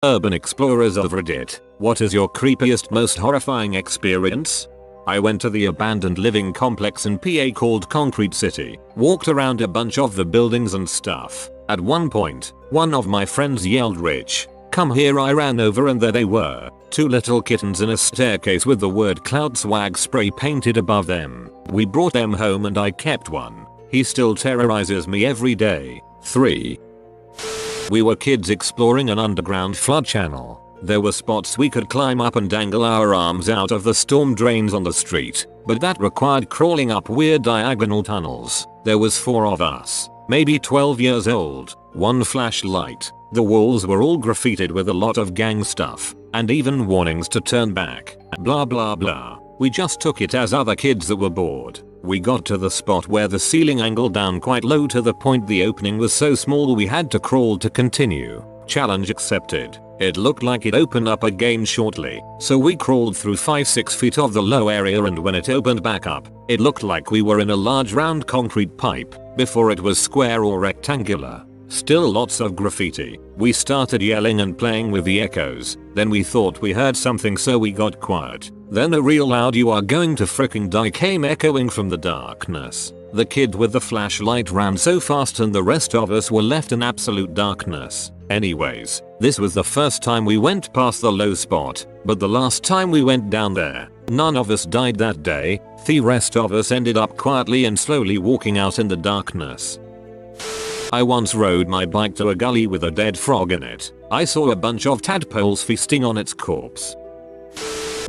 Urban explorers of Reddit, what is your creepiest, most horrifying experience? I went to the abandoned living complex in PA called Concrete City, walked around a bunch of the buildings and stuff. At one point, one of my friends yelled, "Rich, come here." I ran over and there they were, two little kittens in a staircase with the word "Cloud Swag" spray painted above them. We brought them home and I kept one. He still terrorizes me every day. 3. We were kids exploring an underground flood channel. There were spots we could climb up and dangle our arms out of the storm drains on the street, but that required crawling up weird diagonal tunnels. There was 4 of us, maybe 12 years old, one flashlight. The walls were all graffitied with a lot of gang stuff, and even warnings to turn back. Blah blah blah. We just took it as other kids that were bored. We got to the spot where the ceiling angled down quite low to the point the opening was so small we had to crawl to continue. Challenge accepted. It looked like it opened up again shortly, so we crawled through 5-6 feet of the low area, and when it opened back up, it looked like we were in a large round concrete pipe, before it was square or rectangular. Still lots of graffiti. We started yelling and playing with the echoes, then we thought we heard something so we got quiet. Then a real loud "You are going to fricking die" came echoing from the darkness. The kid with the flashlight ran so fast and the rest of us were left in absolute darkness. Anyways, this was the first time we went past the low spot, but the last time we went down there, none of us died that day. The rest of us ended up quietly and slowly walking out in the darkness. I once rode my bike to a gully with a dead frog in it. I saw a bunch of tadpoles feasting on its corpse.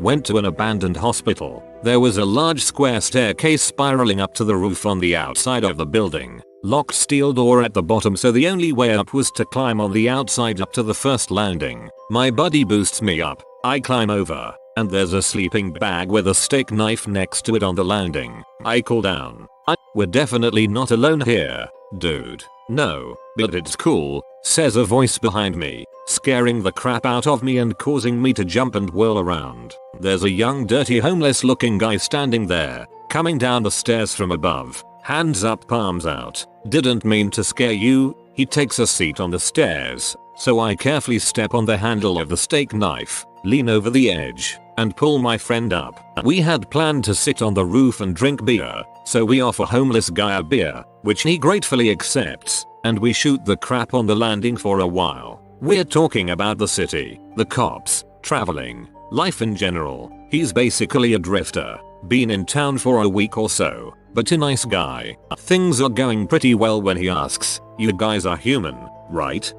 Went to an abandoned hospital. There was a large square staircase spiraling up to the roof on the outside of the building. Locked steel door at the bottom, so the only way up was to climb on the outside up to the first landing. My buddy boosts me up. I climb over, and there's a sleeping bag with a steak knife next to it on the landing. I call down. "We're definitely not alone here, dude." "No, but it's cool," says a voice behind me, scaring the crap out of me and causing me to jump and whirl around. There's a young, dirty, homeless looking guy standing there, coming down the stairs from above, hands up, palms out. "Didn't mean to scare you." He takes a seat on the stairs, so I carefully step on the handle of the steak knife, lean over the edge, and pull my friend up. We had planned to sit on the roof and drink beer, so we offer homeless guy a beer, which he gratefully accepts, and we shoot the crap on the landing for a while. We're talking about the city, the cops, traveling, life in general. He's basically a drifter, been in town for a week or so, but a nice guy. Things are going pretty well when he asks, "You guys are human, right?"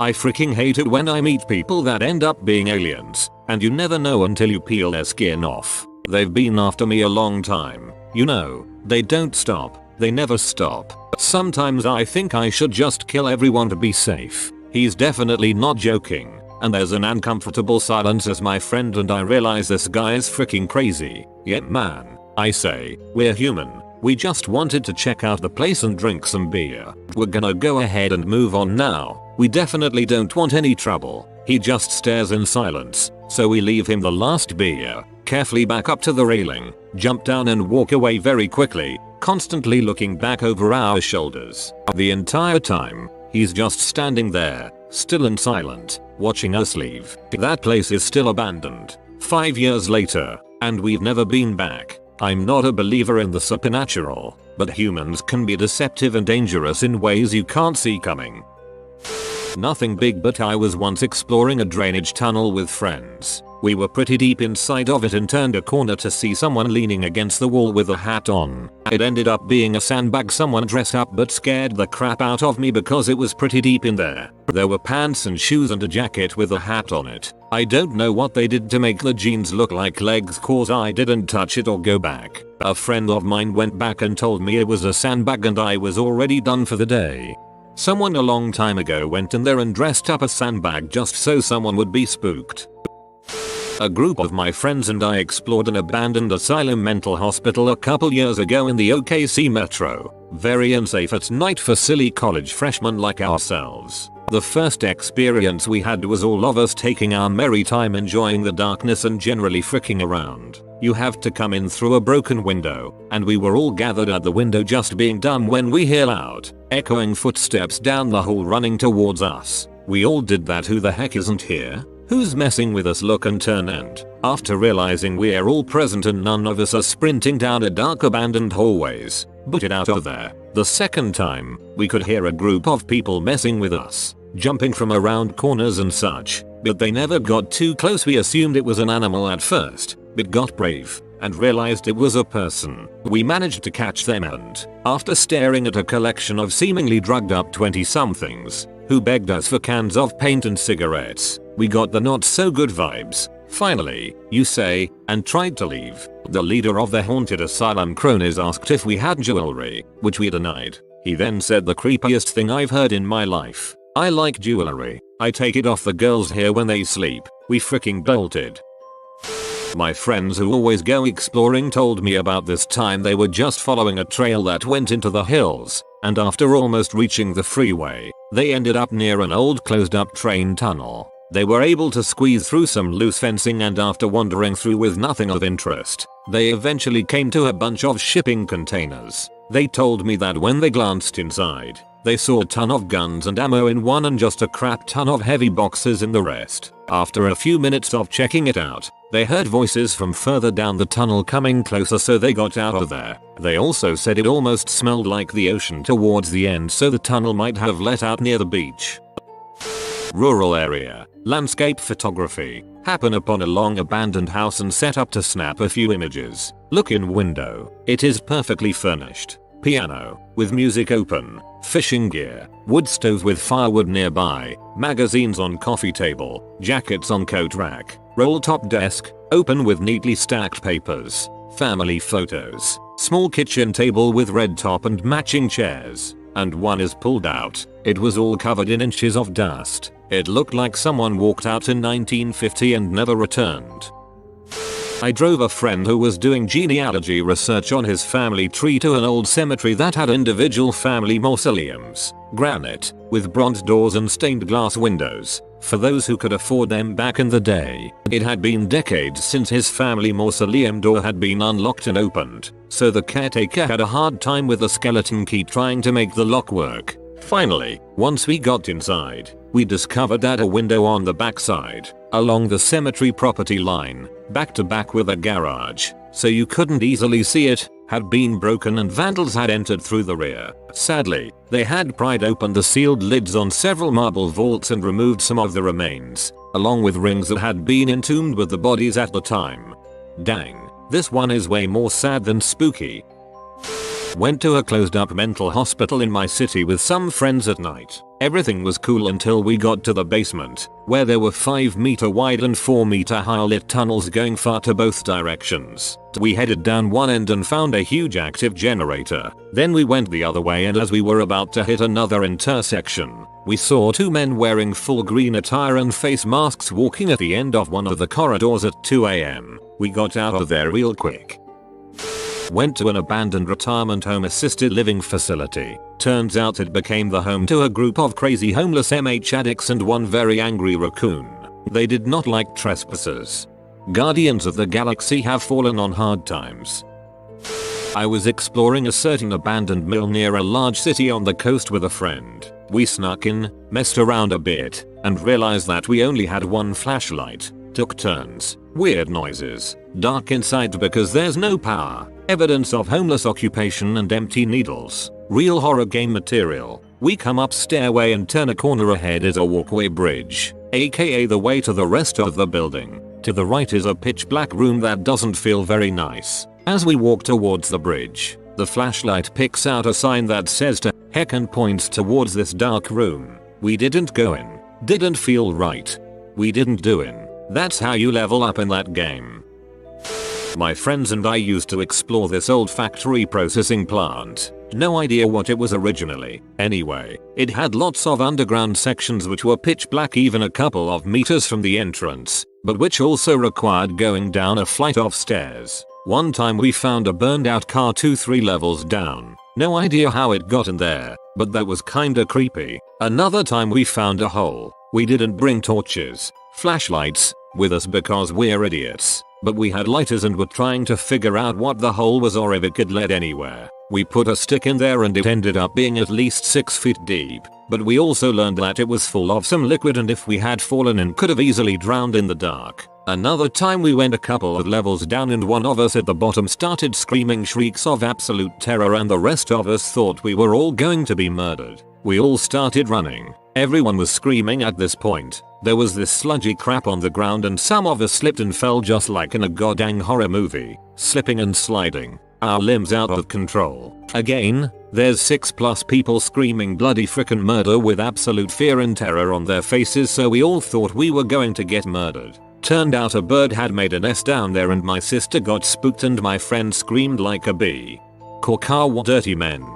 I freaking hate it when I meet people that end up being aliens, and you never know until you peel their skin off. They've been after me a long time. You know, they don't stop. They never stop. Sometimes I think I should just kill everyone to be safe. He's definitely not joking, and there's an uncomfortable silence as my friend and I realize this guy is freaking crazy. Yet man, I say, we're human. We just wanted to check out the place and drink some beer. We're gonna go ahead and move on now. We definitely don't want any trouble. He just stares in silence, so we leave him the last beer, carefully back up to the railing, jump down and walk away very quickly, constantly looking back over our shoulders. The entire time, he's just standing there, still and silent, watching us leave. That place is still abandoned. 5 years later, and we've never been back. I'm not a believer in the supernatural, but humans can be deceptive and dangerous in ways you can't see coming. Nothing big, but I was once exploring a drainage tunnel with friends. We were pretty deep inside of it and turned a corner to see someone leaning against the wall with a hat on. It ended up being a sandbag. Someone dressed up but scared the crap out of me because it was pretty deep in there. There were pants and shoes and a jacket with a hat on it. I don't know what they did to make the jeans look like legs, cause I didn't touch it or go back. A friend of mine went back and told me it was a sandbag and I was already done for the day. Someone a long time ago went in there and dressed up a sandbag just so someone would be spooked. A group of my friends and I explored an abandoned asylum mental hospital a couple years ago in the OKC metro. Very unsafe at night for silly college freshmen like ourselves. The first experience we had was all of us taking our merry time enjoying the darkness and generally fricking around. You have to come in through a broken window, and we were all gathered at the window just being dumb when we hear loud, echoing footsteps down the hall running towards us. We all did that. Who the heck isn't here? Who's messing with us? Look and turn, and after realizing we're all present and none of us are sprinting down a dark abandoned hallways, booted out of there. The second time, we could hear a group of people messing with us, jumping from around corners and such, but they never got too close. We assumed it was an animal at first, but got brave and realized it was a person. We managed to catch them, and after staring at a collection of seemingly drugged up 20-somethings who begged us for cans of paint and cigarettes, we got the not so good vibes. Finally, you say, and tried to leave. The leader of the haunted asylum cronies asked if we had jewelry, which we denied. He then said the creepiest thing I've heard in my life. I like jewelry. I take it off the girls here when they sleep. We freaking bolted. My friends who always go exploring told me about this time they were just following a trail that went into the hills, and after almost reaching the freeway, they ended up near an old closed up train tunnel. They were able to squeeze through some loose fencing, and after wandering through with nothing of interest, they eventually came to a bunch of shipping containers. They told me that when they glanced inside, they saw a ton of guns and ammo in one and just a crap ton of heavy boxes in the rest. After a few minutes of checking it out, they heard voices from further down the tunnel coming closer, so they got out of there. They also said it almost smelled like the ocean towards the end, so the tunnel might have let out near the beach. Rural area. Landscape photography. Happen upon a long abandoned house and set up to snap a few images. Look in window. It is perfectly furnished. Piano, with music open. Fishing gear. Wood stove with firewood nearby. Magazines on coffee table. Jackets on coat rack. Roll top desk. Open with neatly stacked papers. Family photos. Small kitchen table with red top and matching chairs. And one is pulled out. It was all covered in inches of dust. It looked like someone walked out in 1950 and never returned. I drove a friend who was doing genealogy research on his family tree to an old cemetery that had individual family mausoleums, granite, with bronze doors and stained glass windows, for those who could afford them back in the day. It had been decades since his family mausoleum door had been unlocked and opened, so the caretaker had a hard time with the skeleton key trying to make the lock work. Finally, once we got inside, we discovered that a window on the backside, along the cemetery property line, back to back with a garage, so you couldn't easily see it, had been broken and vandals had entered through the rear. Sadly, they had pried open the sealed lids on several marble vaults and removed some of the remains, along with rings that had been entombed with the bodies at the time. Dang, this one is way more sad than spooky. Went to a closed up mental hospital in my city with some friends at night. Everything was cool until we got to the basement, where there were 5-meter wide and 4-meter high lit tunnels going far to both directions. We headed down one end and found a huge active generator. Then we went the other way, and as we were about to hit another intersection, we saw 2 men wearing full green attire and face masks walking at the end of one of the corridors at 2 AM. We got out of there real quick. Went to an abandoned retirement home assisted living facility. Turns out it became the home to a group of crazy homeless MH addicts and one very angry raccoon. They did not like trespassers. Guardians of the Galaxy have fallen on hard times. I was exploring a certain abandoned mill near a large city on the coast with a friend. We snuck in, messed around a bit, and realized that we only had one flashlight. Took turns. Weird noises. Dark inside because there's no power. Evidence of homeless occupation and empty needles. Real horror game material. We come up stairway and turn a corner. Ahead is a walkway bridge, aka the way to the rest of the building. To the right is a pitch black room that doesn't feel very nice. As we walk towards the bridge, the flashlight picks out a sign that says to heck and points towards this dark room. We didn't go in. Didn't feel right. We didn't do in. That's how you level up in that game. My friends and I used to explore this old factory processing plant. No idea what it was originally. Anyway, it had lots of underground sections which were pitch black even a couple of meters from the entrance, but which also required going down a flight of stairs. One time we found a burned out car 2-3 levels down. No idea how it got in there, but that was kinda creepy. Another time we found a hole. We didn't bring torches, flashlights, with us because we're idiots, but we had lighters and were trying to figure out what the hole was or if it could lead anywhere. We put a stick in there and it ended up being at least 6 feet deep, but we also learned that it was full of some liquid and if we had fallen in could have easily drowned in the dark. Another time we went a couple of levels down and one of us at the bottom started screaming shrieks of absolute terror and the rest of us thought we were all going to be murdered. We all started running. Everyone was screaming at this point. There was this sludgy crap on the ground and some of us slipped and fell just like in a goddamn horror movie, slipping and sliding, our limbs out of control. Again, there's 6+ people screaming bloody frickin' murder with absolute fear and terror on their faces, so we all thought we were going to get murdered. Turned out a bird had made a nest down there and my sister got spooked and my friend screamed like a bee. Korkawa dirty men.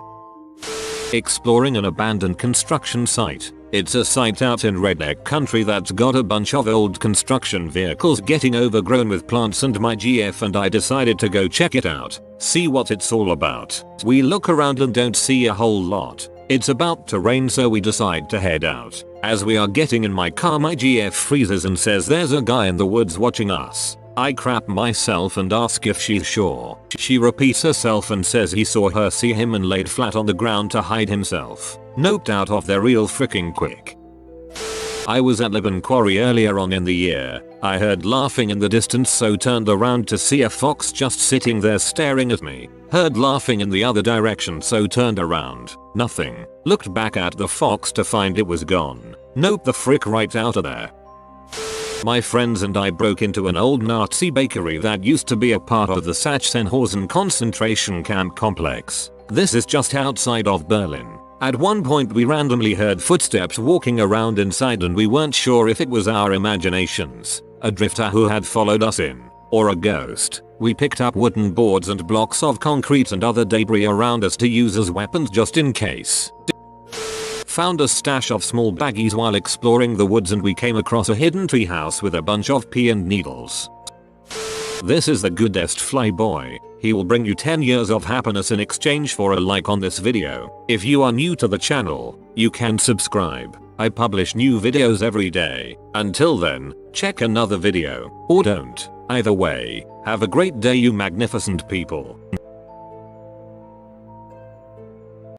Exploring an abandoned construction site. It's a site out in redneck country that's got a bunch of old construction vehicles getting overgrown with plants and my GF and I decided to go check it out, see what it's all about. We look around and don't see a whole lot. It's about to rain so we decide to head out. As we are getting in my car my GF freezes and says there's a guy in the woods watching us. I crap myself and ask if she's sure. She repeats herself and says he saw her see him and laid flat on the ground to hide himself. Noped out of there real freaking quick. I was at Liban Quarry earlier on in the year. I heard laughing in the distance so turned around to see a fox just sitting there staring at me. Heard laughing in the other direction so turned around. Nothing. Looked back at the fox to find it was gone. Nope the frick right out of there. My friends and I broke into an old Nazi bakery that used to be a part of the Sachsenhausen concentration camp complex. This is just outside of Berlin. At one point we randomly heard footsteps walking around inside and we weren't sure if it was our imaginations, a drifter who had followed us in, or a ghost. We picked up wooden boards and blocks of concrete and other debris around us to use as weapons just in case. Found a stash of small baggies while exploring the woods and we came across a hidden treehouse with a bunch of pea and needles. This is the goodest flyboy. He will bring you 10 years of happiness in exchange for a like on this video. If you are new to the channel, you can subscribe. I publish new videos every day. Until then, check another video, or don't. Either way, have a great day you magnificent people.